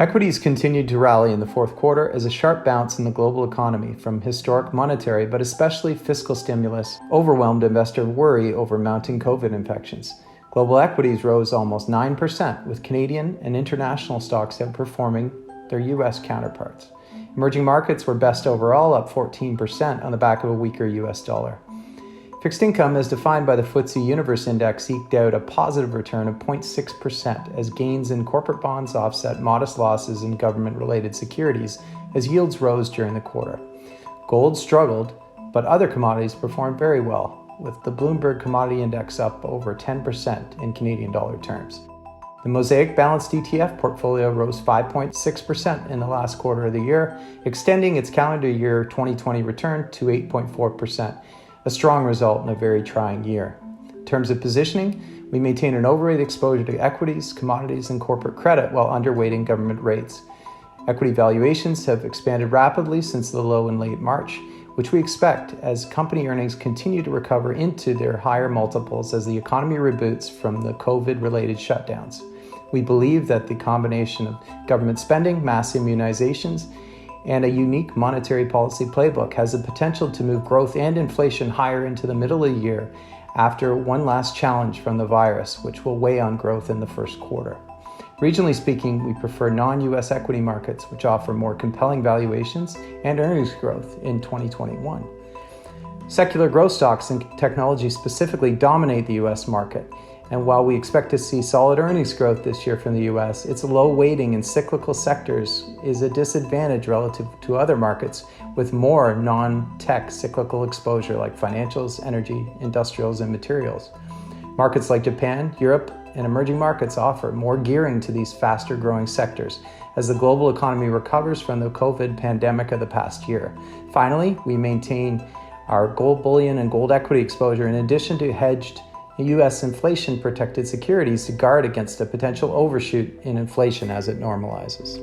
Equities continued to rally in the fourth quarter as a sharp bounce in the global economy from historic monetary but especially fiscal stimulus overwhelmed investor worry over mounting COVID infections. Global equities rose almost 9%, with Canadian and international stocks outperforming their U.S. counterparts. Emerging markets were best overall, up 14% on the back of a weaker U.S. dollar. Fixed income, as defined by the FTSE Universe Index, eked out a positive return of 0.6% as gains in corporate bonds offset modest losses in government-related securities as yields rose during the quarter. Gold struggled, but other commodities performed very well, with the Bloomberg Commodity Index up over 10% in Canadian dollar terms. The Mosaic balanced ETF portfolio rose 5.6% in the last quarter of the year, extending its calendar year 2020 return to 8.4%. A strong result in a very trying year. In terms of positioning, we maintain an overweight exposure to equities, commodities, and corporate credit while underweighting government rates. Equity valuations have expanded rapidly since the low in late March, which we expect as company earnings continue to recover into their higher multiples as the economy reboots from the COVID-related shutdowns. We believe that the combination of government spending, mass immunizations, and a unique monetary policy playbook has the potential to move growth and inflation higher into the middle of the year after one last challenge from the virus, which will weigh on growth in the first quarter. Regionally speaking, we prefer non-U.S. equity markets, which offer more compelling valuations and earnings growth in 2021. Secular growth stocks and technology specifically dominate the U.S. market. And while we expect to see solid earnings growth this year from the U.S., its low weighting in cyclical sectors is a disadvantage relative to other markets with more non-tech cyclical exposure like financials, energy, industrials, and materials. Markets like Japan, Europe, and emerging markets offer more gearing to these faster growing sectors as the global economy recovers from the COVID pandemic of the past year. Finally, we maintain our gold bullion and gold equity exposure in addition to hedged U.S. inflation-protected securities to guard against a potential overshoot in inflation as it normalizes.